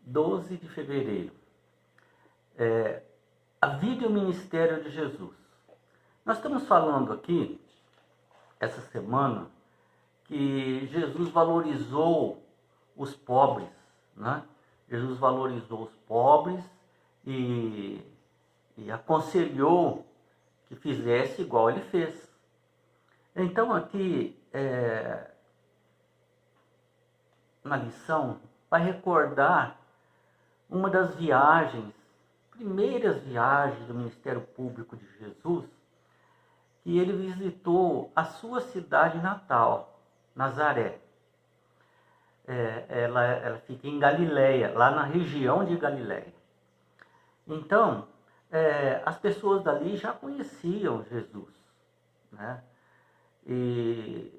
12 de fevereiro. A vida e o ministério de Jesus. Nós estamos falando aqui, essa semana, que Jesus valorizou os pobres, né? Jesus valorizou os pobres e aconselhou que fizesse igual ele fez. Então aqui, na lição, vai recordar uma das primeiras viagens do Ministério Público de Jesus, que ele visitou a sua cidade natal, Nazaré. Ela fica em Galileia, lá na região de Galileia. Então, as pessoas dali já conheciam Jesus, né? E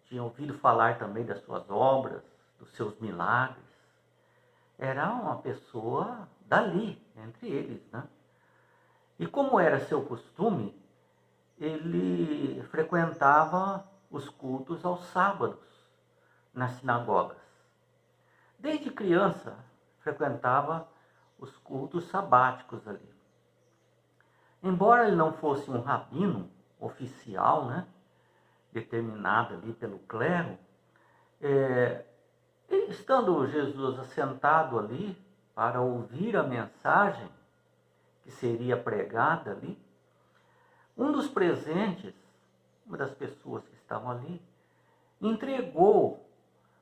tinham ouvido falar também das suas obras, dos seus milagres. Era uma pessoa dali, entre eles, né? E como era seu costume, ele frequentava os cultos aos sábados nas sinagogas. Desde criança, frequentava os cultos sabáticos ali. Embora ele não fosse um rabino oficial, né, determinado ali pelo clero, estando Jesus assentado ali para ouvir a mensagem que seria pregada ali, um dos presentes, uma das pessoas que estavam ali, entregou,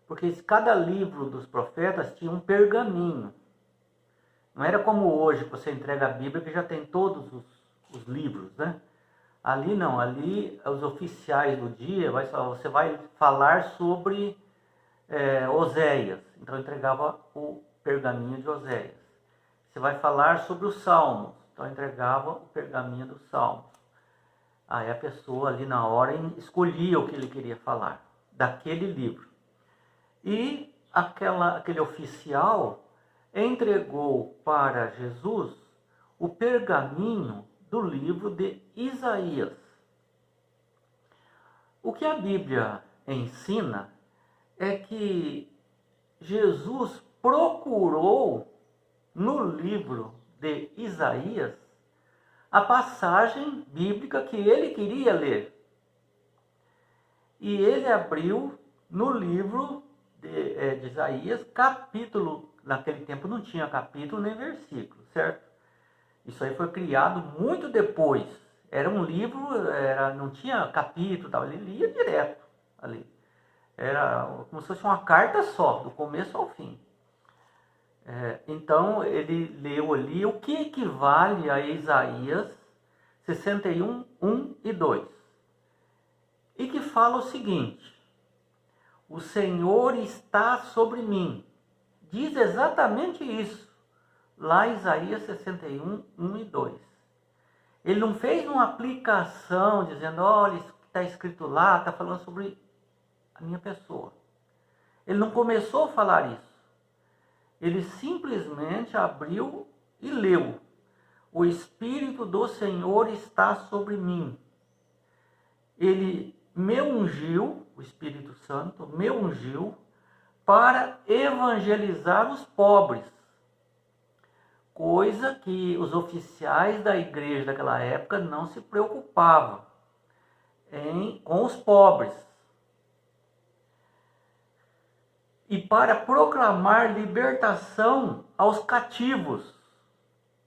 porque cada livro dos profetas tinha um pergaminho. Não era como hoje, que você entrega a Bíblia que já tem todos os livros, né? Ali não, ali os oficiais do dia, você vai falar sobre Oséias. Então eu entregava o pergaminho de Oséias. Você vai falar sobre os Salmos. Então eu entregava o pergaminho dos Salmos. Aí a pessoa ali na hora escolhia o que ele queria falar, daquele livro. E aquele oficial entregou para Jesus o pergaminho do livro de Isaías. O que a Bíblia ensina é que Jesus procurou no livro de Isaías a passagem bíblica que ele queria ler. E ele abriu no livro de Isaías, capítulo, naquele tempo não tinha capítulo nem versículo, certo? Isso aí foi criado muito depois. Era um livro, não tinha capítulo, ele lia direto ali. Era como se fosse uma carta só, do começo ao fim. Então ele leu ali o que equivale a Isaías 61, 1 e 2. E que fala o seguinte: o Senhor está sobre mim. Diz exatamente isso, lá em Isaías 61, 1 e 2. Ele não fez uma aplicação dizendo, olha, isso que está escrito lá, está falando sobre a minha pessoa. Ele não começou a falar isso. Ele simplesmente abriu e leu. O Espírito do Senhor está sobre mim. Ele me ungiu, o Espírito Santo me ungiu para evangelizar os pobres. Coisa que os oficiais da igreja daquela época não se preocupavam com os pobres. E para proclamar libertação aos cativos.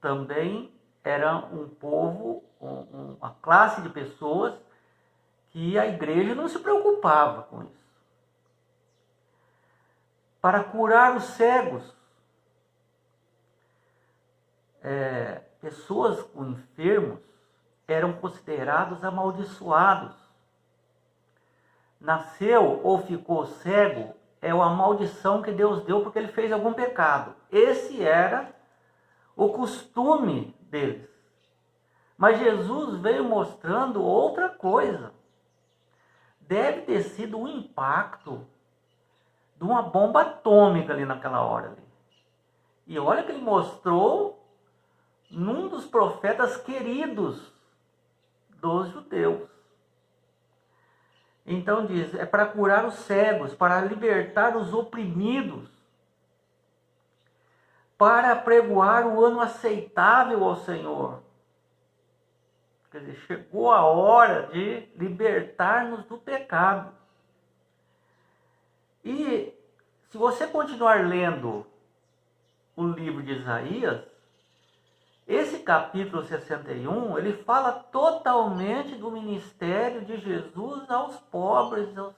Também era um povo, uma classe de pessoas que a igreja não se preocupava com isso. Para curar os cegos. Pessoas com enfermos eram considerados amaldiçoados. Nasceu ou ficou cego é uma maldição que Deus deu porque ele fez algum pecado. Esse era o costume deles. Mas Jesus veio mostrando outra coisa. Deve ter sido um impacto de uma bomba atômica ali naquela hora. Ali. E olha que ele mostrou num dos profetas queridos dos judeus. Então diz, é para curar os cegos, para libertar os oprimidos. para pregoar o ano aceitável ao Senhor. Quer dizer, chegou a hora de libertar-nos do pecado. E se você continuar lendo o livro de Isaías, esse capítulo 61, ele fala totalmente do ministério de Jesus aos pobres, aos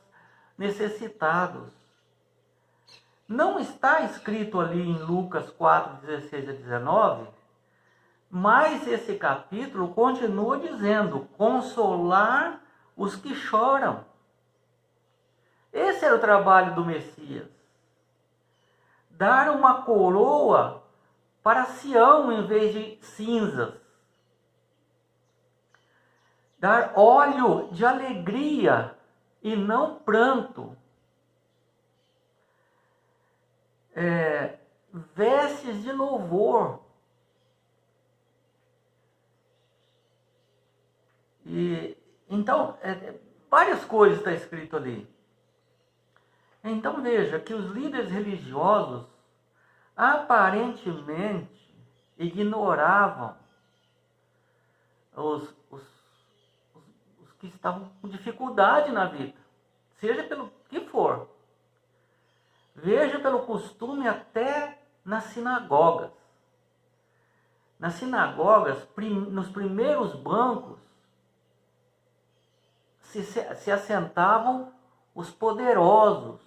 necessitados. Não está escrito ali em Lucas 4, 16 a 19, mas esse capítulo continua dizendo: consolar os que choram. Esse era o trabalho do Messias. Dar uma coroa para Sião em vez de cinzas. Dar óleo de alegria e não pranto. Vestes de louvor. E então, várias coisas está escrito ali. Então veja que os líderes religiosos aparentemente ignoravam os que estavam com dificuldade na vida, seja pelo que for. Veja pelo costume até nas sinagogas. Nas sinagogas, nos primeiros bancos, se assentavam os poderosos.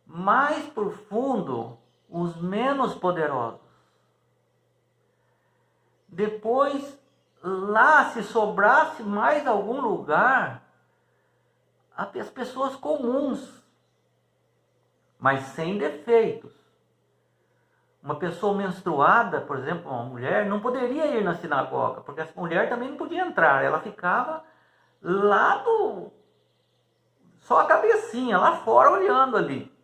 Mais por fundo, os menos poderosos. Depois, lá, se sobrasse mais algum lugar, as pessoas comuns, mas sem defeitos. Uma pessoa menstruada, por exemplo, uma mulher, não poderia ir na sinagoga, porque essa mulher também não podia entrar, ela ficava lá só a cabecinha, lá fora, olhando ali.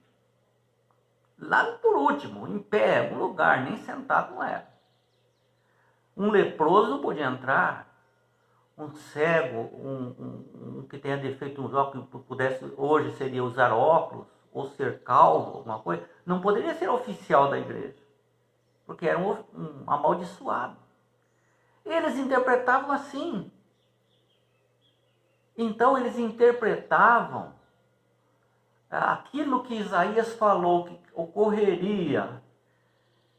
Lá por último, em pé, um lugar, nem sentado não era. Um leproso não podia entrar. Um cego, um que tenha defeito nos óculos, que pudesse, hoje seria usar óculos, ou ser calvo, alguma coisa, não poderia ser oficial da igreja, porque era um amaldiçoado. Eles interpretavam assim. Então eles interpretavam aquilo que Isaías falou que ocorreria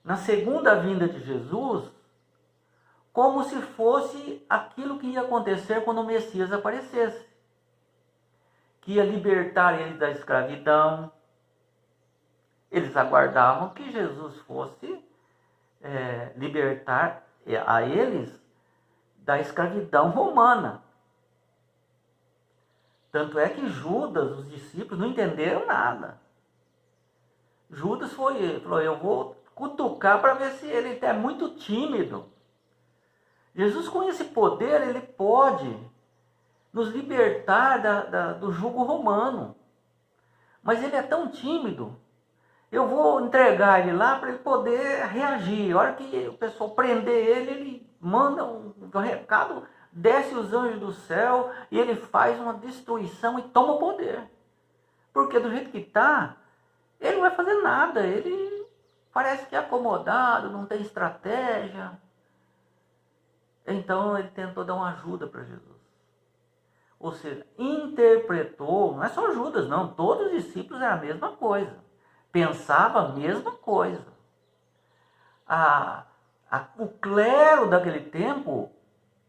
na segunda vinda de Jesus, como se fosse aquilo que ia acontecer quando o Messias aparecesse. Que ia libertar eles da escravidão. Eles aguardavam que Jesus fosse libertar a eles da escravidão romana. Tanto é que Judas, os discípulos, não entenderam nada. Judas falou, eu vou cutucar para ver se ele é muito tímido. Jesus, com esse poder, ele pode nos libertar do jugo romano. Mas ele é tão tímido. Eu vou entregar ele lá para ele poder reagir. A hora que o pessoal prender ele manda um recado, desce os anjos do céu e ele faz uma destruição e toma o poder. Porque do jeito que está, ele não vai fazer nada. Ele parece que é acomodado, não tem estratégia. Então ele tentou dar uma ajuda para Jesus. Ou seja, interpretou, não é só Judas não, todos os discípulos eram a mesma coisa. Pensava a mesma coisa. O clero daquele tempo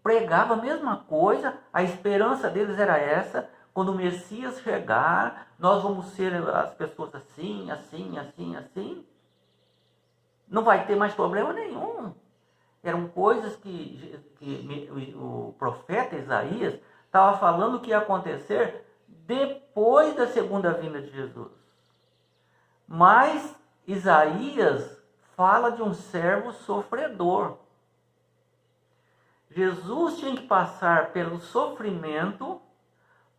pregava a mesma coisa, a esperança deles era essa: quando o Messias chegar, nós vamos ser as pessoas assim, assim, assim, assim. Não vai ter mais problema nenhum. Eram coisas que o profeta Isaías estava falando que ia acontecer depois da segunda vinda de Jesus. Mas Isaías fala de um servo sofredor. Jesus tinha que passar pelo sofrimento,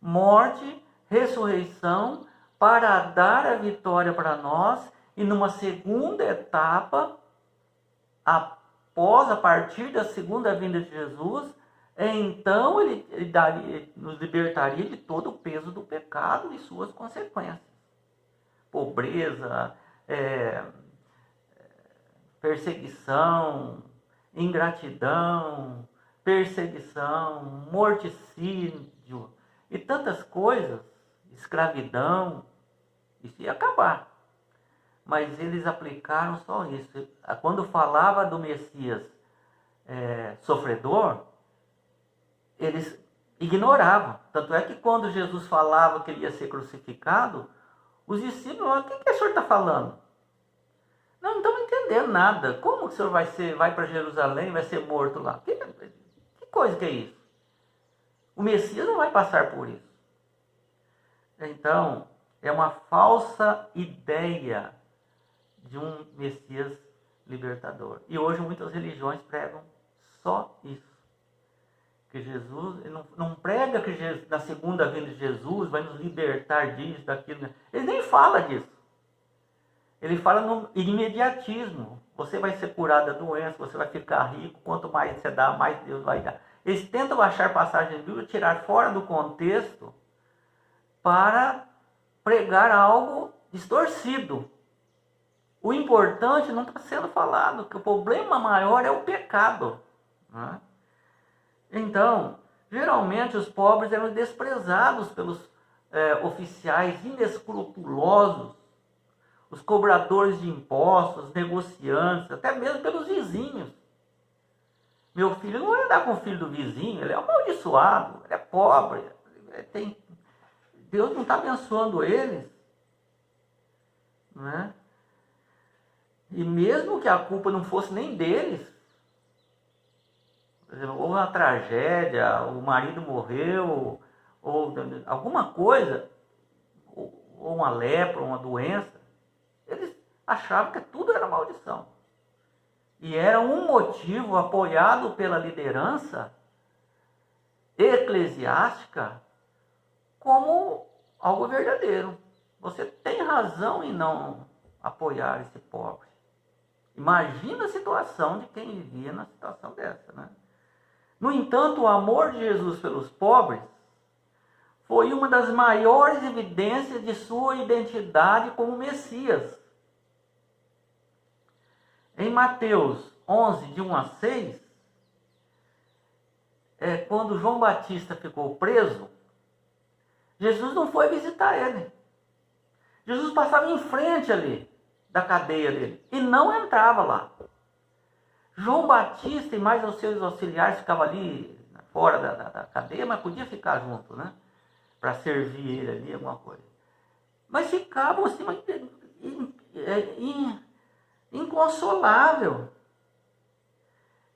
morte, ressurreição, para dar a vitória para nós, e numa segunda etapa, a partir da segunda vinda de Jesus, então ele nos libertaria de todo o peso do pecado e suas consequências. Pobreza, perseguição, ingratidão, perseguição, morticínio e tantas coisas, escravidão, isso ia acabar. Mas eles aplicaram só isso. Quando falava do Messias sofredor, eles ignoravam. Tanto é que quando Jesus falava que ele ia ser crucificado, os discípulos falavam: o que o senhor está falando? Não estamos entendendo nada. Como que o senhor vai para Jerusalém e vai ser morto lá? Que coisa que é isso? O Messias não vai passar por isso. Então, é uma falsa ideia de um Messias libertador. E hoje muitas religiões pregam só isso. Que Jesus, ele não prega que Jesus, na segunda vinda de Jesus vai nos libertar disso, daquilo. Ele nem fala disso. Ele fala no imediatismo. Você vai ser curado da doença, você vai ficar rico. Quanto mais você dá, mais Deus vai dar. Eles tentam achar passagens bíblicas, tirar fora do contexto para pregar algo distorcido. O importante não está sendo falado, que o problema maior é o pecado. Né? Então, geralmente os pobres eram desprezados pelos oficiais inescrupulosos, os cobradores de impostos, negociantes, até mesmo pelos vizinhos. Meu filho não vai andar com o filho do vizinho, ele é amaldiçoado, ele é pobre, Deus não está abençoando eles. Né? E mesmo que a culpa não fosse nem deles, por exemplo, houve uma tragédia, o marido morreu, ou alguma coisa, ou uma lepra, uma doença, eles achavam que tudo era maldição. E era um motivo apoiado pela liderança eclesiástica como algo verdadeiro. Você tem razão em não apoiar esse pobre. Imagina a situação de quem vivia na situação dessa, né? No entanto, o amor de Jesus pelos pobres foi uma das maiores evidências de sua identidade como Messias. Em Mateus 11, de 1 a 6, quando João Batista ficou preso, Jesus não foi visitar ele. Jesus passava em frente ali da cadeia dele e não entrava lá. João Batista e mais os seus auxiliares ficavam ali fora da cadeia, mas podia ficar junto, né? Para servir ele ali, alguma coisa. Mas ficavam assim, inconsolável.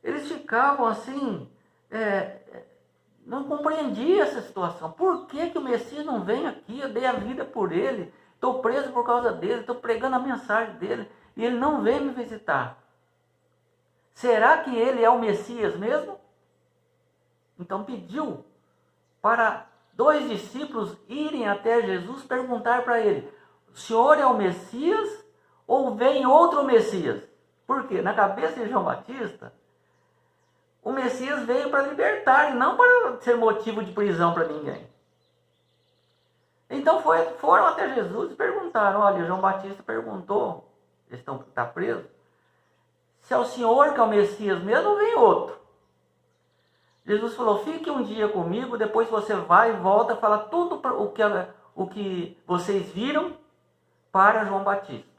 Eles ficavam assim, não compreendiam essa situação. Por que o Messias não vem aqui? Eu dei a vida por ele, estou preso por causa dele, estou pregando a mensagem dele e ele não vem me visitar. Será que ele é o Messias mesmo? Então pediu para 2 discípulos irem até Jesus perguntar para ele: o senhor é o Messias ou vem outro Messias? Por quê? Na cabeça de João Batista, o Messias veio para libertar e não para ser motivo de prisão para ninguém. Então foram até Jesus e perguntaram: olha, João Batista perguntou, eles está preso, se é o senhor que é o Messias mesmo ou vem outro? Jesus falou: fique um dia comigo, depois você vai e volta, fala tudo o que vocês viram para João Batista.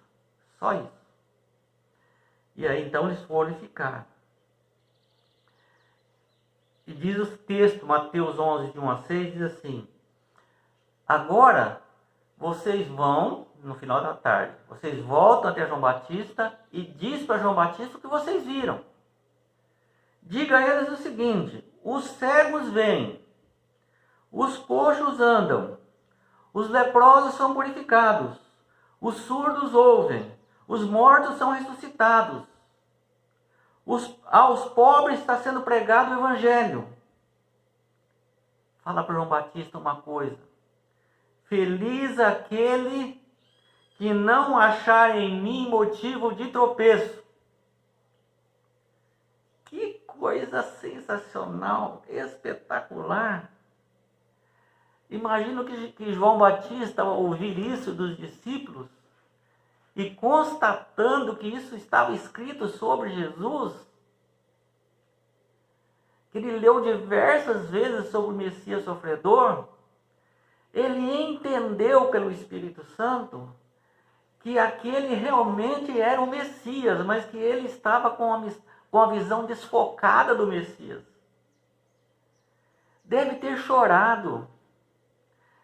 Só isso. E aí então eles foram e ficaram. E diz o texto, Mateus 11, de 1 a 6, diz assim: agora vocês vão, no final da tarde, vocês voltam até João Batista e diz para João Batista o que vocês viram. Diga a eles o seguinte: os cegos veem, os coxos andam, os leprosos são purificados, os surdos ouvem, os mortos são ressuscitados, aos pobres está sendo pregado o evangelho. Fala para João Batista uma coisa: feliz aquele que não achar em mim motivo de tropeço. Que coisa sensacional, espetacular. Imagino que João Batista, ao ouvir isso dos discípulos, e constatando que isso estava escrito sobre Jesus, que ele leu diversas vezes sobre o Messias sofredor, ele entendeu pelo Espírito Santo que aquele realmente era o Messias, mas que ele estava com a visão desfocada do Messias. Deve ter chorado,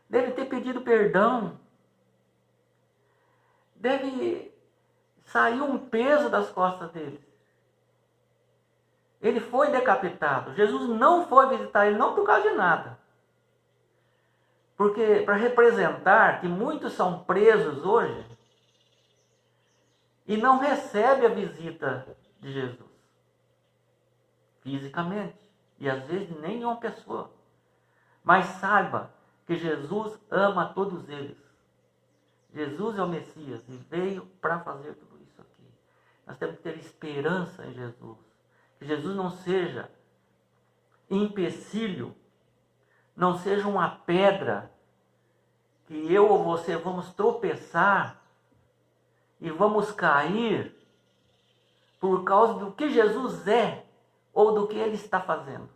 deve ter pedido perdão, deve sair um peso das costas dele. Ele foi decapitado. Jesus não foi visitar ele, não por causa de nada. Porque para representar que muitos são presos hoje e não recebem a visita de Jesus fisicamente. E às vezes nem uma pessoa. Mas saiba que Jesus ama todos eles. Jesus é o Messias e veio para fazer tudo isso aqui. Nós temos que ter esperança em Jesus. Que Jesus não seja empecilho, não seja uma pedra que eu ou você vamos tropeçar e vamos cair por causa do que Jesus é ou do que Ele está fazendo.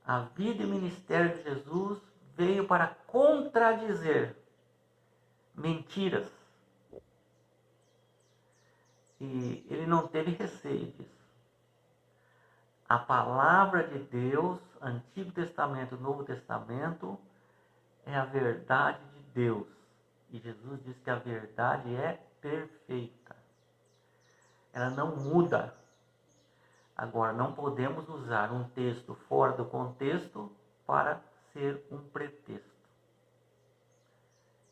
A vida e o ministério de Jesus veio para contradizer mentiras. E Ele não teve receio disso. A palavra de Deus, Antigo Testamento, Novo Testamento, é a verdade de Deus. E Jesus diz que a verdade é perfeita. Ela não muda. Agora, não podemos usar um texto fora do contexto para ser um pretexto.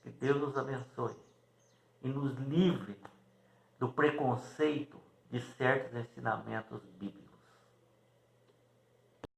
Que Deus nos abençoe e nos livre do preconceito de certos ensinamentos bíblicos.